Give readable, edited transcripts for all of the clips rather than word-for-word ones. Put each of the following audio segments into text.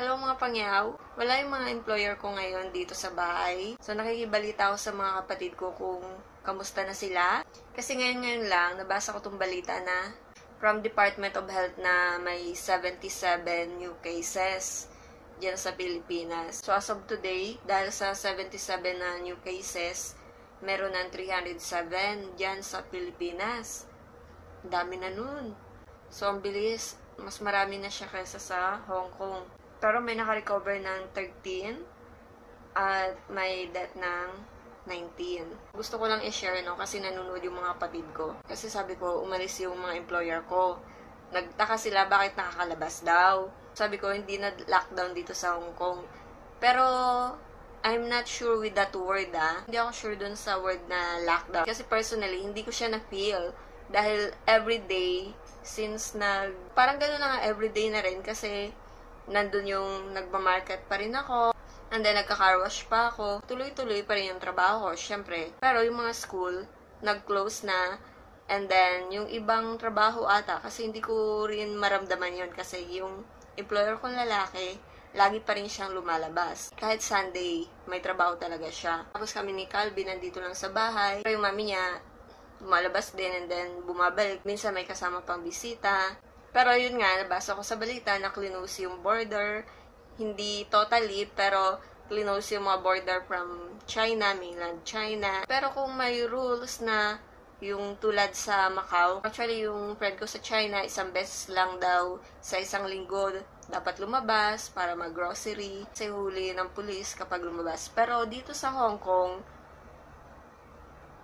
Hello mga pangyaw. Wala yung mga employer ko ngayon dito sa bahay. So nakikibalita ako sa mga kapatid ko kung kamusta na sila. Kasi ngayon lang, nabasa ko tong balita na from Department of Health na may 77 new cases dyan sa Pilipinas. So as of today, dahil sa 77 na new cases, meron ng 307 dyan sa Pilipinas. Dami na nun. So ang bilis, mas marami na siya kaysa sa Hong Kong. Pero may naka-recover ng 13 at may death ng 19. Gusto ko lang i-share, no, kasi nanonood yung mga kapatid ko. Kasi sabi ko, umalis yung mga employer ko. Nagtaka sila bakit nakakalabas daw. Sabi ko, hindi na lockdown dito sa Hong Kong. Pero, I'm not sure with that word, Hindi ako sure dun sa word na lockdown. Kasi personally, hindi ko siya na-feel. Dahil everyday, since parang gano'n na nga everyday na rin kasi nandun yung nagmamarket pa rin ako. And then, nagka-car wash pa ako. Tuloy-tuloy pa rin yung trabaho ko, syempre. Pero yung mga school, nag-close na. And then, yung ibang trabaho ata, kasi hindi ko rin maramdaman yun. Kasi yung employer kong lalaki, lagi pa rin siyang lumalabas. Kahit Sunday, may trabaho talaga siya. Tapos kami ni Calvin, nandito lang sa bahay. Pero yung mami niya, lumalabas din and then bumabalik. Minsan may kasama pang bisita. Pero yun nga, nabasa ko sa balita na close yung border. Hindi totally, pero close yung mga border from China, mainland China. Pero kung may rules na yung tulad sa Macau, actually yung friend ko sa China, isang beses lang daw sa isang linggo dapat lumabas para mag-grocery. Kasi huli ng pulis kapag lumabas. Pero dito sa Hong Kong,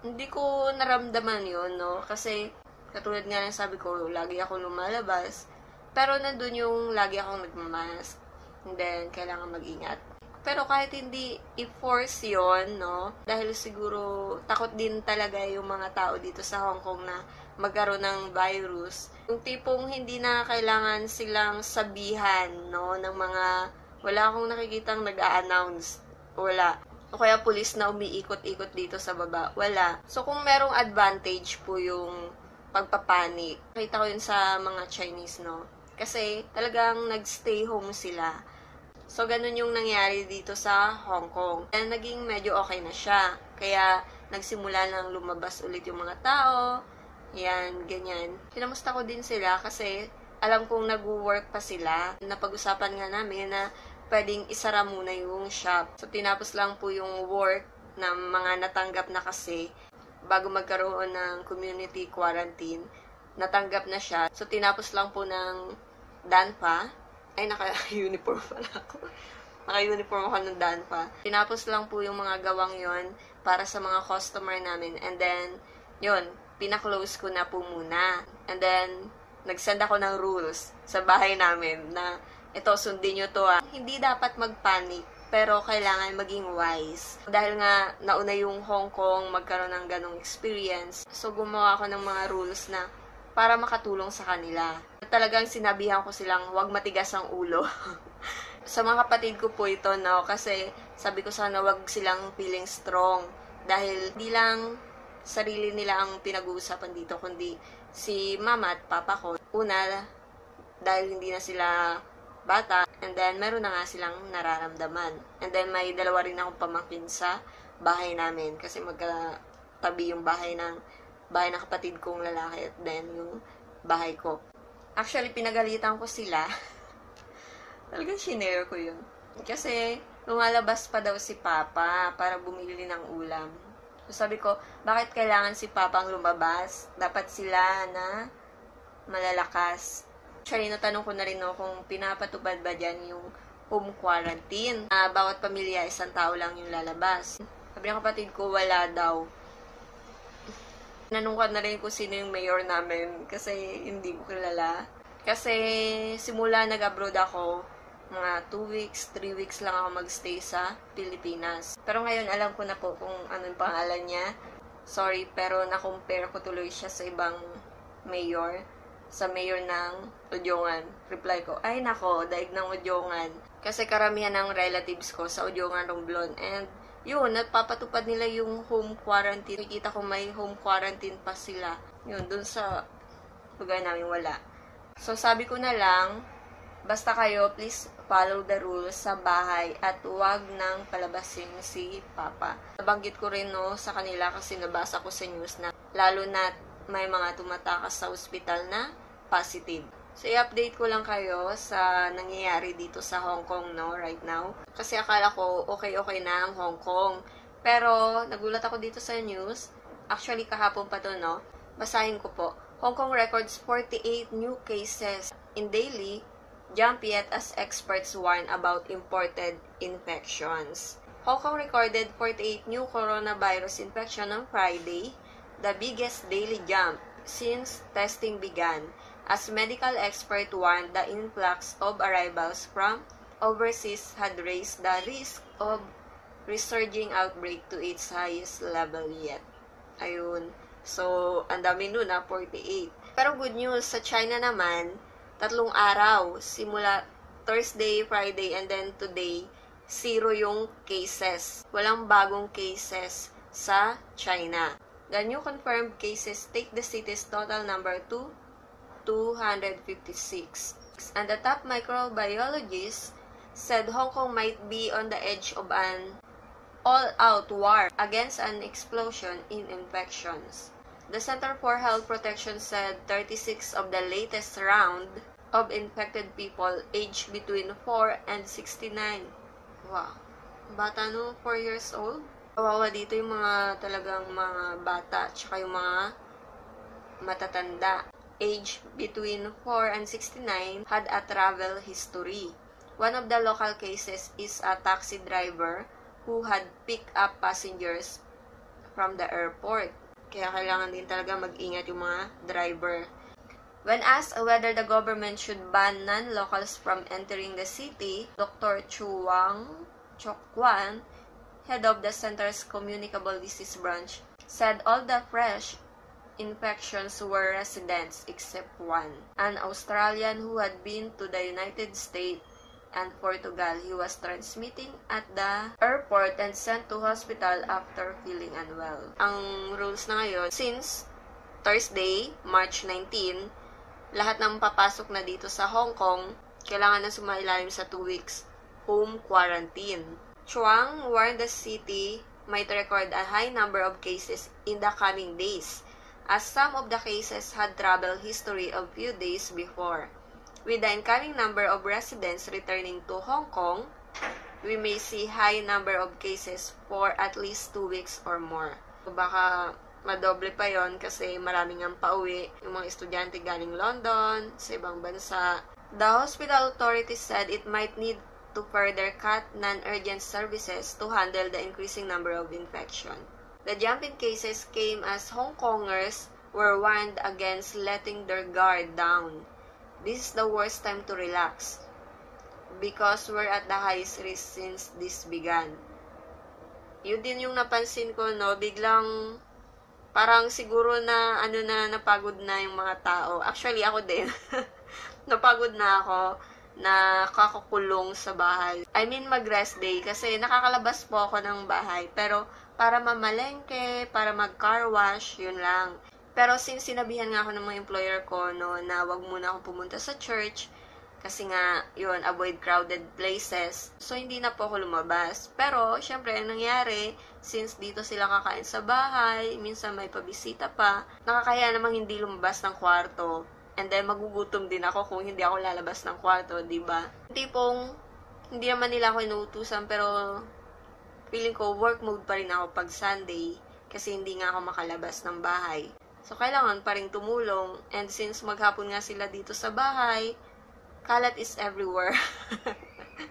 hindi ko naramdaman yun, no? Kasi katulad nga ng sabi ko, lagi ako lumalabas. Pero nandun yung lagi akong nagmamask. And then, kailangan mag-ingat. Pero kahit hindi i-force yon, no? Dahil siguro takot din talaga yung mga tao dito sa Hong Kong na magkaroon ng virus. Yung tipong hindi na kailangan silang sabihan, no? Ng mga, wala akong nakikitang nag-a-announce. Wala. O kaya pulis na umiikot-ikot dito sa baba. Wala. So, kung merong advantage po yung pagpapanik. Nakita ko yun sa mga Chinese, no? Kasi talagang nagstay home sila. So, ganun yung nangyari dito sa Hong Kong. And naging medyo okay na siya. Kaya, nagsimula nang lumabas ulit yung mga tao. Yan, ganyan. Kinamusta ko din sila kasi alam kong nag-work pa sila. Napag-usapan nga namin na pwedeng isara muna yung shop. So, tinapos lang po yung work na mga natanggap na kasi bago magkaroon ng community quarantine, natanggap na siya. So, tinapos lang po ng DANPA. Ay, naka-uniform pala ako. Naka-uniform ako ng DANPA. Tinapos lang po yung mga gawang yon para sa mga customer namin. And then, yun, pina-close ko na po muna. And then, nag-send ako ng rules sa bahay namin na ito, sundin nyo to. Hindi dapat mag-panic. Pero kailangan maging wise. Dahil nga, nauna yung Hong Kong magkaroon ng ganong experience. So, gumawa ako ng mga rules na para makatulong sa kanila. Talagang sinabihan ko silang huwag matigas ang ulo. Sa mga kapatid ko po ito, no? Kasi sabi ko sana huwag silang feeling strong. Dahil hindi lang sarili nila ang pinag-uusapan dito, kundi si mama at papa ko. Una, dahil hindi na sila bata, and then meron na nga silang nararamdaman. And then may dalawa rin akong pamangkin sa bahay namin kasi magkatabi yung bahay ng kapatid kong lalaki at then yung bahay ko. Actually, pinagalitan ko sila. Talagang shinare ko yun. Kasi lumalabas pa daw si Papa para bumili ng ulam. So sabi ko, bakit kailangan si Papa ang lumabas? Dapat sila na malalakas. Actually, natanong ko na rin kung pinapatupad ba dyan yung home quarantine. Bawat pamilya, isang tao lang yung lalabas. Sabi ng kapatid ko, wala daw. Nanungkat na rin kung sino yung mayor namin kasi hindi ko kilala. Kasi simula nag-abroad ako, mga 2 weeks, 3 weeks lang ako magstay sa Pilipinas. Pero ngayon, alam ko na po kung anong pangalan niya. Sorry, pero na-compare ko tuloy siya sa ibang mayor. Sa mayor ng Udyongan. Reply ko, ay nako, daig ng Udyongan. Kasi karamihan ng relatives ko sa Udyongan, Romblon. And yun, napapatupad nila yung home quarantine. Nakikita ko may home quarantine pa sila. Yun, dun sa lugar namin wala. So sabi ko na lang, Basta kayo, please follow the rules sa bahay at huwag nang palabasin si Papa. Nabanggit ko rin sa kanila kasi nabasa ko sa news na lalo na may mga tumatakas sa ospital na positive. So, i-update ko lang kayo sa nangyayari dito sa Hong Kong, right now. Kasi akala ko okay na ang Hong Kong. Pero, nagulat ako dito sa news. Actually, kahapon pa to, Basahin ko po. Hong Kong records 48 new cases in daily, jump yet as experts warn about imported infections. Hong Kong recorded 48 new coronavirus infection on Friday, the biggest daily jump since testing began, as medical experts warned the influx of arrivals from overseas had raised the risk of resurging outbreak to its highest level yet. Ayun. So, ang dami nun 48. Pero good news, sa China naman, 3 araw, simula Thursday, Friday, and then today, 0 yung cases. Walang bagong cases sa China. The new confirmed cases take the city's total number to 256. And the top microbiologist said Hong Kong might be on the edge of an all-out war against an explosion in infections. The Center for Health Protection said 36 of the latest round of infected people aged between 4 and 69. Wow. Bata 4 years old? Kawawa dito yung mga talagang mga bata tsaka yung mga matatanda. Age between 4 and 69 had a travel history. One of the local cases is a taxi driver who had picked up passengers from the airport. Kaya kailangan din talaga mag-ingat yung mga driver. When asked whether the government should ban non-locals from entering the city, Dr. Chuang Chokwan, head of the center's communicable disease branch, said all the fresh infections were residents except one, an Australian who had been to the United States and Portugal. He was transmitting at the airport and sent to hospital after feeling unwell. Ang rules na ngayon, since Thursday, March 19, lahat ng papasok na dito sa Hong Kong, kailangan na sumailalim sa 2 weeks home quarantine. Chuang warned the city might record a high number of cases in the coming days, as some of the cases had travel history of few days before. With the incoming number of residents returning to Hong Kong, we may see high number of cases for at least 2 weeks or more. Baka madoble pa yon kasi maraming ang pauwi, yung mga estudyante galing London, sa ibang bansa. The hospital authorities said it might need to further cut non-urgent services to handle the increasing number of infection. The jump in cases came as Hong Kongers were warned against letting their guard down. This is the worst time to relax because we're at the highest risk since this began. Yun din yung napansin ko, biglang parang siguro na napagod na yung mga tao. Actually, ako din. Napagod na ako na kakakulong sa bahay. I mean, mag-rest day kasi nakakalabas po ako ng bahay. Pero para mamalengke, para mag-car wash, yun lang. Pero since sinabihan nga ako ng mga employer ko na wag muna akong pumunta sa church kasi nga yun, avoid crowded places. So hindi na po ako lumabas. Pero syempre ang nangyari, since dito sila kakain sa bahay, minsan may pabisita pa, nakakaya namang hindi lumabas ng kwarto. And then magugutom din ako kung hindi ako lalabas ng kwarto, di ba? Tipong hindi naman nila ako inuutusan pero feeling ko work mode pa rin ako pag Sunday kasi hindi nga ako makalabas ng bahay. So, kailangan pa rin tumulong. And since maghapon nga sila dito sa bahay, kalat is everywhere.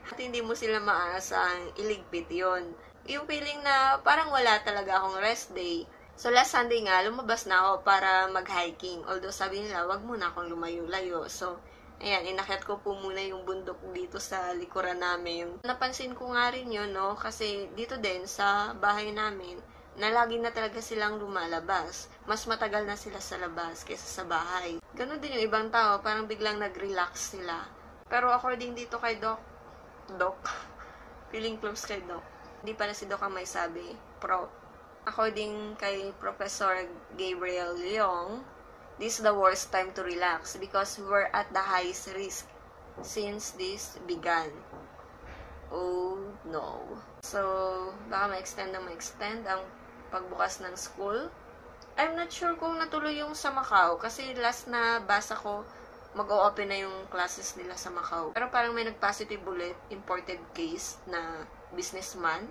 At hindi mo sila maaasang iligpit yon. Yung feeling na parang wala talaga akong rest day. So, last Sunday nga, lumabas na ako para mag-hiking. Although, sabi nila, wag muna akong lumayo-layo. So, ayan, inakyat ko po muna yung bundok dito sa likuran namin. Napansin ko nga rin yun, kasi dito din sa bahay namin, na lagi na talaga silang lumalabas. Mas matagal na sila sa labas kaysa sa bahay. Ganon din yung ibang tao, parang biglang nag-relax sila. Pero according dito kay Doc, feeling close kay Doc. Hindi pala si Doc ang may sabi, Prof. According kay Professor Gabriel Leong, this is the worst time to relax because we're at the highest risk since this began. Oh no. So, baka ma-extend ang pagbukas ng school. I'm not sure kung natuloy yung sa Macau kasi last na basa ko, mag-o-open na yung classes nila sa Macau. Pero parang may nag-positive ulit, imported case na businessman.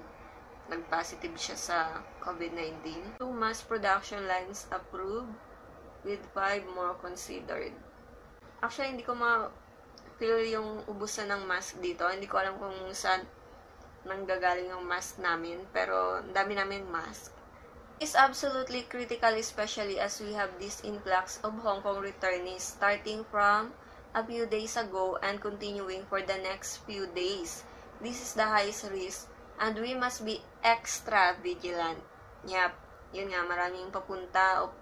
Nag-positive siya sa COVID-19. 2 mass production lines approved with 5 more considered. Actually, hindi ko feel yung ubusan ng mask dito. Hindi ko alam kung saan nanggagaling yung mask namin. Pero, ang dami namin mask. It's absolutely critical, especially as we have this influx of Hong Kong returnees starting from a few days ago and continuing for the next few days. This is the highest risk and we must be extra vigilant. Yep, yun nga, maraming papunta o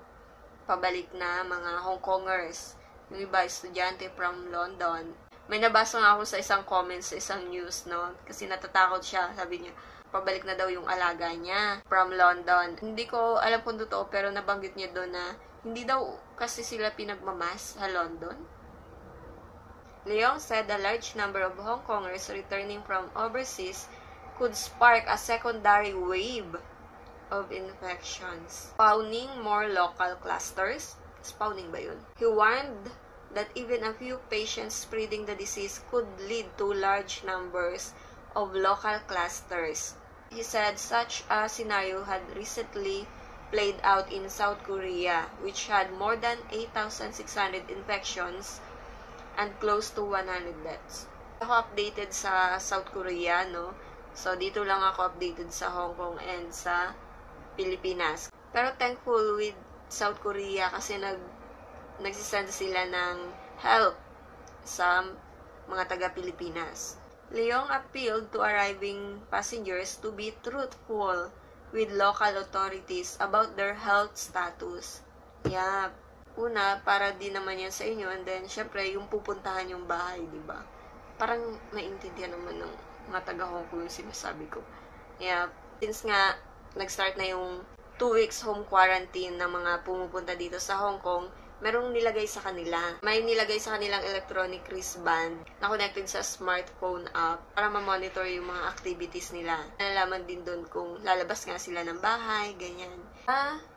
pabalik na mga Hong Kongers. Yung iba, estudyante from London. May nabasa nga ako sa isang comment sa isang news, no? Kasi natatakot siya. Sabi niya, pabalik na daw yung alaga niya from London. Hindi ko alam kung totoo, pero nabanggit niya doon na hindi daw kasi sila pinagmamas sa London. Leong said a large number of Hong Kongers returning from overseas could spark a secondary wave of infections, spawning more local clusters. Spawning ba yun? He warned that even a few patients spreading the disease could lead to large numbers of local clusters. He said such a scenario had recently played out in South Korea, which had more than 8,600 infections and close to 100 deaths. Ako updated sa South Korea, no? So, dito lang ako updated sa Hong Kong and sa Pilipinas. Pero thankful with South Korea kasi nagsisend sila ng help sa mga taga-Pilipinas. Leong appealed to arriving passengers to be truthful with local authorities about their health status. Yeah, una, para di naman yan sa inyo, and then, syempre, yung pupuntahan yung bahay, di ba? Parang maintindihan naman ng mga taga-Hong Kong yung sinasabi ko. Yeah, since nga, nag-start na yung 2 weeks home quarantine ng mga pumupunta dito sa Hong Kong, merong nilagay sa kanila. May nilagay sa kanilang electronic wristband na connected sa smartphone app para ma-monitor yung mga activities nila. Nalalaman din doon kung lalabas nga sila ng bahay, ganyan.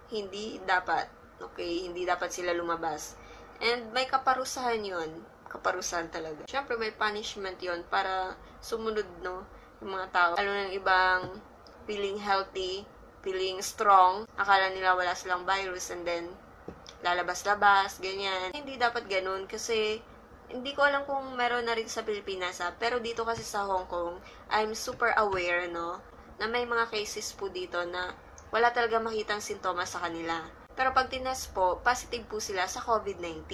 Hindi dapat. Okay, hindi dapat sila lumabas. And may kaparusahan yun. Kaparusahan talaga. Siyempre, may punishment yon para sumunod, no? Yung mga tao. Lalo ng ibang feeling healthy, feeling strong, akala nila wala silang virus, and then lalabas-labas, ganyan. Hindi dapat ganun kasi hindi ko alam kung meron na rin sa Pilipinas, pero dito kasi sa Hong Kong, I'm super aware, no, na may mga cases po dito na wala talaga makitang sintomas sa kanila. Pero pag tinest po, positive po sila sa COVID-19.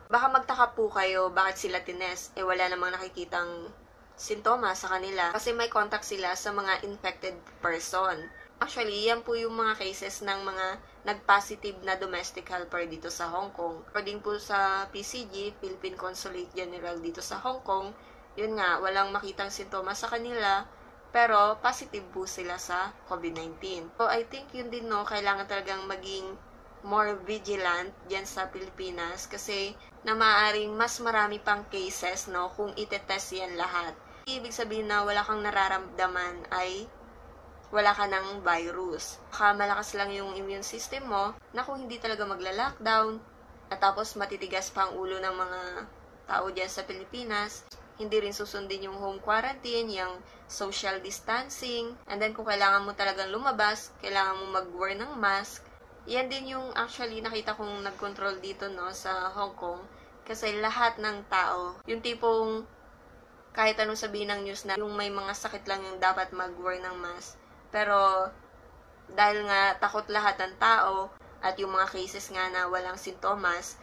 Baka magtaka po kayo bakit sila tinest, wala namang nakikitang sintomas sa kanila kasi may contact sila sa mga infected person. Actually, yan po yung mga cases ng mga nag-positive na domestic helper dito sa Hong Kong. According po sa PCG, Philippine Consulate General dito sa Hong Kong, yun nga, walang makitang sintomas sa kanila, pero positive po sila sa COVID-19. So, I think yun din, no, kailangan talagang maging more vigilant dyan sa Pilipinas kasi na maaaring mas marami pang cases, no, kung itetest yan lahat. Ibig sabihin na wala kang nararamdaman ay wala ka ng virus. Baka malakas lang yung immune system mo na kung hindi talaga magla-lockdown at tapos matitigas pa ang ulo ng mga tao dyan sa Pilipinas, hindi rin susundin yung home quarantine, yung social distancing, and then kung kailangan mo talagang lumabas, kailangan mo mag-wear ng mask. Yan din yung actually nakita kong nag-control dito, no, sa Hong Kong kasi lahat ng tao, yung tipong kahit anong sabihin ng news na yung may mga sakit lang yung dapat mag-wear ng mask. Pero, dahil nga takot lahat ng tao at yung mga cases nga na walang sintomas,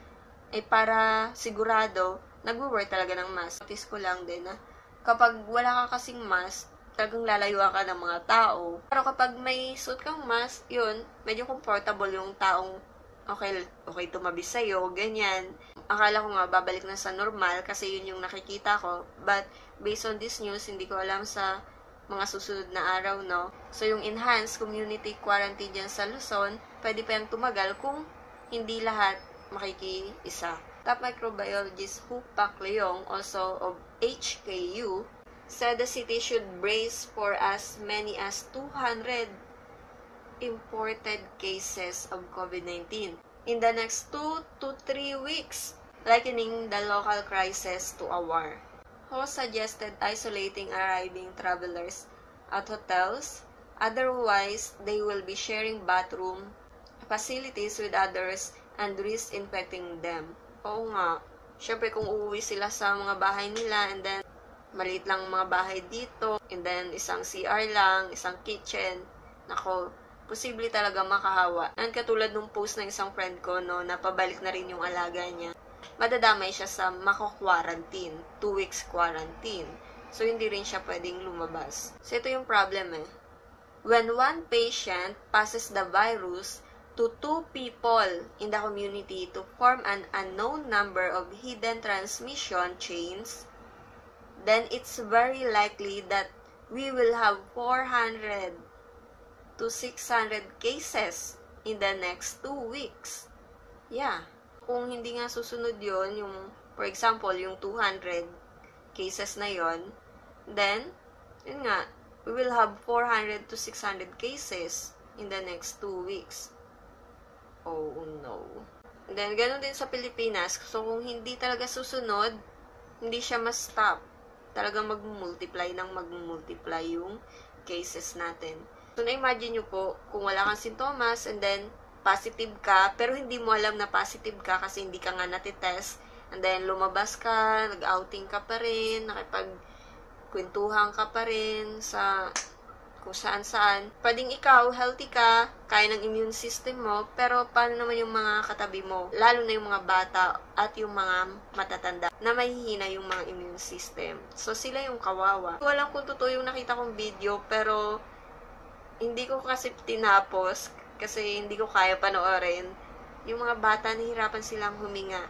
para sigurado, nag-wear talaga ng mask. Notice ko lang din na kapag wala ka kasing mask, talagang lalayuan ka ng mga tao. Pero kapag may suit kang mask, yun, medyo comfortable yung taong okay tumabi sa'yo, ganyan. Akala ko nga babalik na sa normal kasi yun yung nakikita ko. But, based on this news, hindi ko alam sa mga susunod na araw, no? So, yung enhanced community quarantine dyan sa Luzon, pwede pa yung tumagal kung hindi lahat makikiisa. top microbiologist Hu Pak Leong, also of HKU, said the city should brace for as many as 200 imported cases of COVID-19 in the next 2 to 3 weeks, likening the local crisis to a war. Ho suggested isolating arriving travelers at hotels, otherwise they will be sharing bathroom facilities with others and risk infecting them. Oo nga, syempre kung uuwi sila sa mga bahay nila and then maliit lang mga bahay dito and then isang CR lang, isang kitchen, nako, posible talaga makahawa. And katulad nung post ng isang friend ko, no, na pabalik na rin yung alaga niya, madadamay siya sa mako-quarantine, 2 weeks quarantine. So, hindi rin siya pwedeng lumabas. So, ito yung problem When one patient passes the virus to 2 people in the community to form an unknown number of hidden transmission chains, then it's very likely that we will have 400 to 600 cases in the next 2 weeks. Yeah. Kung hindi nga susunod yon, yung, for example, yung 200 cases na yon, then, yun nga, we will have 400 to 600 cases in the next 2 weeks. Oh no. And then, ganun din sa Pilipinas. So, kung hindi talaga susunod, hindi siya ma-stop. Talagang mag-multiply yung cases natin. So, na-imagine nyo po, kung wala kang sintomas and then positive ka, pero hindi mo alam na positive ka kasi hindi ka nga natitest, and then lumabas ka, nag-outing ka pa rin, nakipagkwentuhan ka pa rin sa kung saan-saan. Pwedeng ikaw, healthy ka, kaya ng immune system mo, pero paano naman yung mga katabi mo? Lalo na yung mga bata at yung mga matatanda na mahihina yung mga immune system. So, sila yung kawawa. Walang kung totoo yung nakita kong video, pero hindi ko kasi tinapos kasi hindi ko kaya panoorin. Yung mga bata, nahihirapan silang huminga.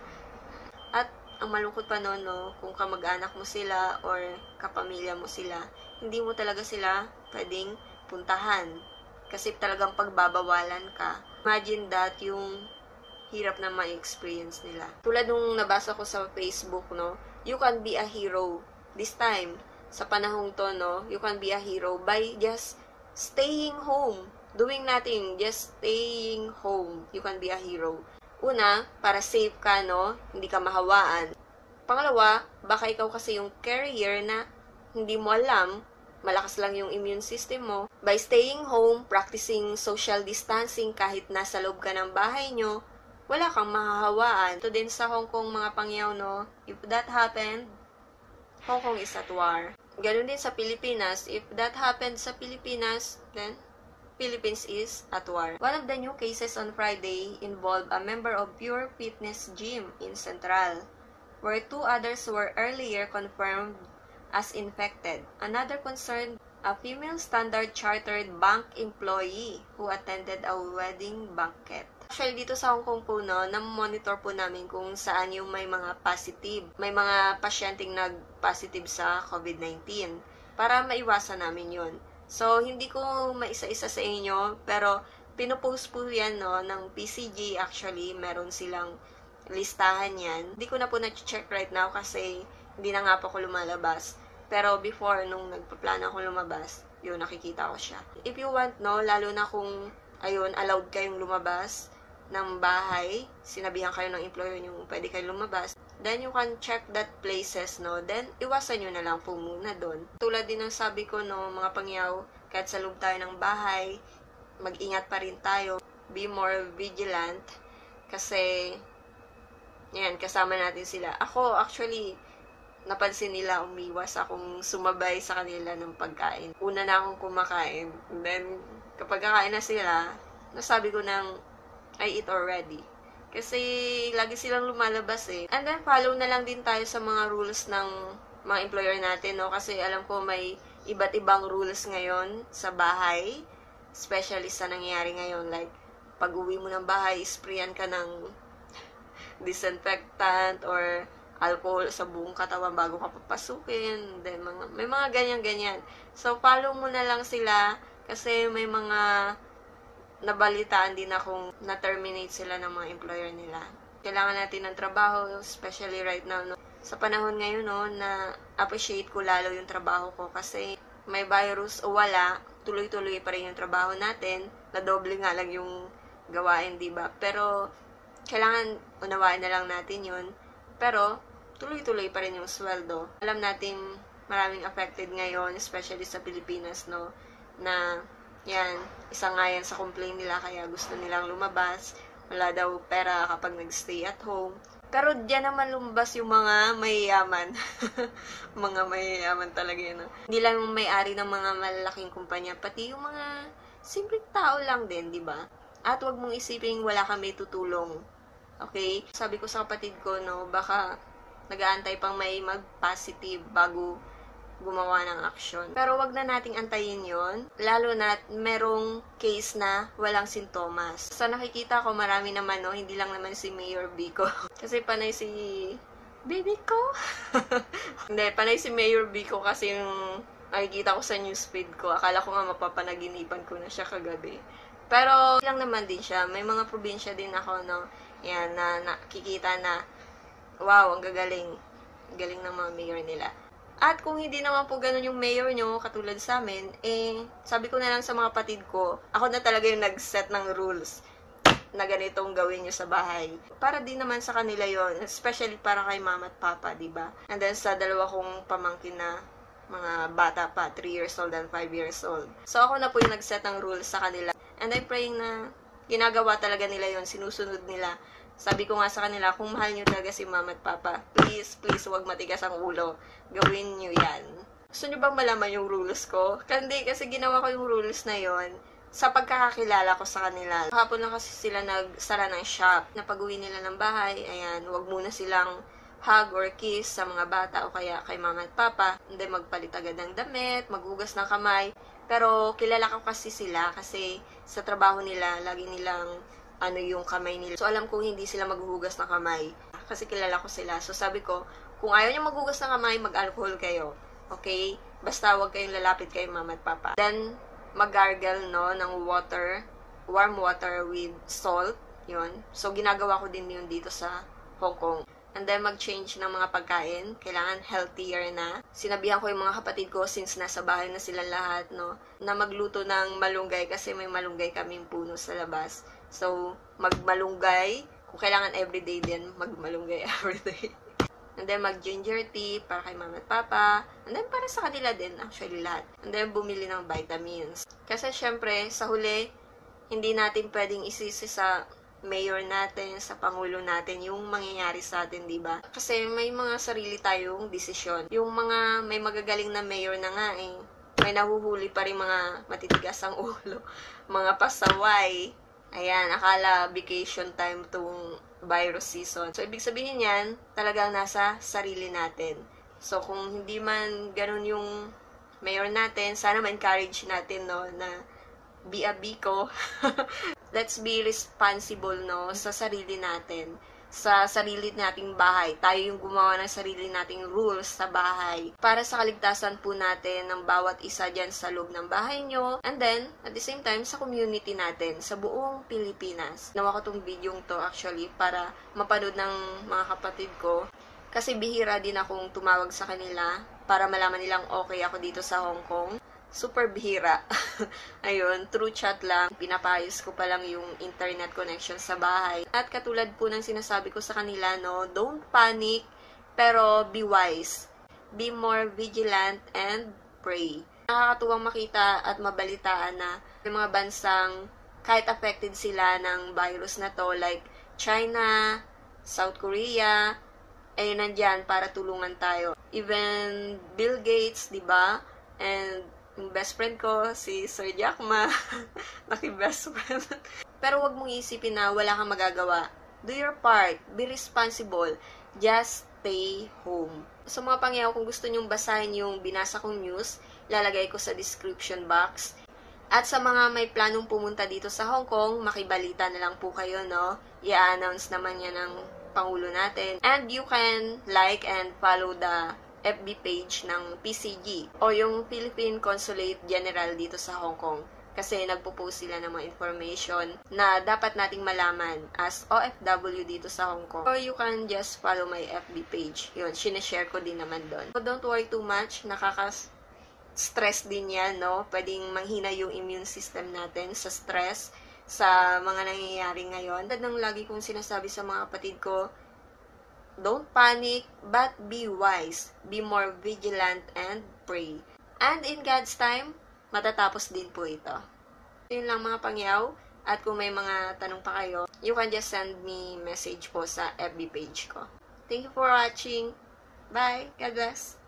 At ang malungkot pa noon, no, kung kamag-anak mo sila or kapamilya mo sila, hindi mo talaga sila pwedeng puntahan. Kasi talagang pagbabawalan ka. Imagine that, yung hirap na ma-experience nila. Tulad nung nabasa ko sa Facebook, no, you can be a hero. This time, sa panahong to, no, you can be a hero by just staying home, doing nothing, just staying home. You can be a hero. Una, para safe ka, no? Hindi ka mahawaan. Pangalawa, baka ikaw kasi yung carrier na hindi mo alam, malakas lang yung immune system mo. By staying home, practicing social distancing kahit nasa loob ka ng bahay nyo, wala kang mahahawaan. Ito din sa Hong Kong, mga pangyaw, no? If that happened, Hong Kong is at war. Ganun din sa Pilipinas. If that happened sa Pilipinas, then Philippines is at war. One of the new cases on Friday involved a member of Pure Fitness Gym in Central, where 2 others were earlier confirmed as infected. Another concerned a female Standard Chartered Bank employee who attended a wedding banquet. Actually, dito sa Hong Kong po, no, na-monitor po namin kung saan yung may mga positive. May mga pasyenteng nag-positive sa COVID-19 para maiwasan namin yun. So, hindi ko maisa-isa sa inyo, pero pinopost po yan, no, ng PCG. Actually, meron silang listahan yan. Hindi ko na po na-check right now kasi hindi na nga po ako lumalabas. Pero before, nung nagpaplano ako lumabas, yun, nakikita ko siya. If you want, no, lalo na kung, ayun, allowed kayong lumabas ng bahay, sinabihan kayo ng employer nyo pwede kayo lumabas, then you can check that places, no, then iwasan nyo na lang po muna doon. Tulad din ng sabi ko, no, mga pangyaw, kahit sa loob tayo ng bahay, mag-ingat pa rin tayo, be more vigilant, kasi, yan, kasama natin sila. Ako, actually, napansin nila, umiwas akong sumabay sa kanila ng pagkain. Una na akong kumakain, then, kapag kakain na sila, nasabi ko ng, I eat already. Kasi, lagi silang lumalabas And then, follow na lang din tayo sa mga rules ng mga employer natin, no? Kasi, alam ko may iba't ibang rules ngayon sa bahay. Especially sa nangyayari ngayon. Like, pag uwi mo ng bahay, sprayan ka ng disinfectant or alcohol sa buong katawan bago ka papasukin. Then, may mga ganyan-ganyan. So, follow mo na lang sila kasi may mga nabalitaan din akong na-terminate sila ng mga employer nila. kailangan natin ng trabaho, especially right now, no? Sa panahon ngayon, no, na appreciate ko lalo yung trabaho ko kasi may virus o wala, tuloy-tuloy pa rin yung trabaho natin, na doble nga lang yung gawain, diba? Pero, kailangan unawain na lang natin yun. Pero, tuloy-tuloy pa rin yung sweldo. Alam natin, maraming affected ngayon, especially sa Pilipinas, no, na, yan, isa nga yan sa complaint nila, kaya gusto nilang lumabas. Wala daw pera kapag nag-stay at home. Pero diyan naman lumabas yung mga mayayaman. Mga mayayaman talaga yun. No? Hindi lang yung may-ari ng mga malalaking kumpanya, pati yung mga simpleng tao lang din, di ba? At wag mong isipin wala kami tutulong. Okay? Sabi ko sa kapatid ko, no, baka nag-aantay pang may mag-positive bago gumawa ng aksyon. Pero wag na nating antayin yon, lalo na merong case na walang sintomas. Sa nakikita ko, marami naman, no, hindi lang naman si Mayor Vico. Kasi panay si baby ko. Hindi, panay si Mayor Vico kasi yung nakikita ko sa newsfeed ko. Akala ko nga mapapanaginipan ko na siya kagabi. Pero lang naman din siya. May mga probinsya din ako, no, yan, na nakikita na wow, ang gagaling. Galing ng mga mayor nila. At kung hindi naman po ganun yung mayor nyo, katulad sa amin, sabi ko na lang sa mga kapatid ko, ako na talaga yung nag-set ng rules na ganitong gawin nyo sa bahay. Para din naman sa kanila yon, especially para kay mama at papa, diba? And then sa dalawa kong pamangkin na mga bata pa, 3 years old and 5 years old. So ako na po yung nag-set ng rules sa kanila. And I'm praying na ginagawa talaga nila yon, sinusunod nila. Sabi ko nga sa kanila, kung mahal nyo talaga si mama at papa, please, huwag matigas ang ulo. Gawin nyo yan. Gusto nyo bang malaman yung rules ko? Hindi, kasi ginawa ko yung rules na yon sa pagkakakilala ko sa kanila. Kahapon lang kasi sila nagsara ng shop. Na pag-uwi nila ng bahay, ayan, huwag muna silang hug or kiss sa mga bata o kaya kay mama at papa. Hindi, magpalit agad ng damit, maghugas ng kamay. Pero kilala ko kasi sila kasi sa trabaho nila, lagi nilang yung kamay nila. So, alam kong hindi sila maghuhugas ng kamay. Kasi kilala ko sila. So, sabi ko, kung ayaw niyo maghugas ng kamay, mag-alcohol kayo. Okay? Basta huwag kayong lalapit kay mama at papa. Then, mag-gargle, no, ng water, warm water with salt. Yun. So, ginagawa ko din yun dito sa Hong Kong. And then, mag-change ng mga pagkain. Kailangan healthier na. Sinabihan ko yung mga kapatid ko, since nasa bahay na sila lahat, no, na magluto ng malunggay kasi may malunggay kaming puno sa labas. So, magmalunggay. Kung kailangan everyday din, magmalunggay everyday. And then, mag-ginger tea para kay mama at papa. And then, para sa kanila din, actually lahat. And then, bumili ng vitamins. Kasi, syempre, sa huli, hindi natin pwedeng isisi sa mayor natin, sa pangulo natin, yung mangyayari sa atin, diba? Kasi, may mga sarili tayong desisyon. Yung mga, may magagaling na mayor na nga, may nahuhuli pa rin mga matitigas ang ulo. Mga pasaway. Ayan, akala vacation time tong virus season. So, ibig sabihin yan, talagang nasa sarili natin. So, kung hindi man ganun yung mayor natin, sana ma-encourage natin, no, na be a Biko. Let's be responsible, no, sa sarili natin. Sa sarili nating bahay. Tayo yung gumawa ng sarili nating rules sa bahay. Para sa kaligtasan po natin ng bawat isa dyan sa loob ng bahay nyo. And then, at the same time, sa community natin, sa buong Pilipinas. Nawa ko tong video to actually para mapanood ng mga kapatid ko. Kasi bihira din akong tumawag sa kanila para malaman nilang okay ako dito sa Hong Kong. Super bihira. Ayun, through chat lang. Pinapayos ko pa lang yung internet connection sa bahay. At katulad po ng sinasabi ko sa kanila, no, don't panic, pero be wise. Be more vigilant and pray. Nakakatuwang makita at mabalitaan na yung mga bansang kahit affected sila ng virus na to, like China, South Korea, nandyan para tulungan tayo. Even Bill Gates, diba? And yung best friend ko, si Sir Jack Ma, naki-best friend. Pero wag mong isipin na wala kang magagawa. Do your part. Be responsible. Just stay home. Sa mga pangyaw, kung gusto nyong basahin yung binasa kong news, lalagay ko sa description box. At sa mga may planong pumunta dito sa Hong Kong, makibalita na lang po kayo, no? I-announce naman yan ng Pangulo natin. And you can like and follow the FB page ng PCG o yung Philippine Consulate General dito sa Hong Kong. Kasi nagpo-post sila ng mga information na dapat nating malaman as OFW dito sa Hong Kong. Or you can just follow my FB page. Yun, sinashare ko din naman doon. So don't worry too much, stress din yan, no? Pwedeng manghina yung immune system natin sa stress, sa mga nangyayari ngayon. Dahil nang lagi kong sinasabi sa mga kapatid ko, don't panic, but be wise. Be more vigilant and pray. And in God's time, matatapos din po ito. Yun lang mga pangyaw. At kung may mga tanong pa kayo, you can just send me message po sa FB page ko. Thank you for watching. Bye. God bless.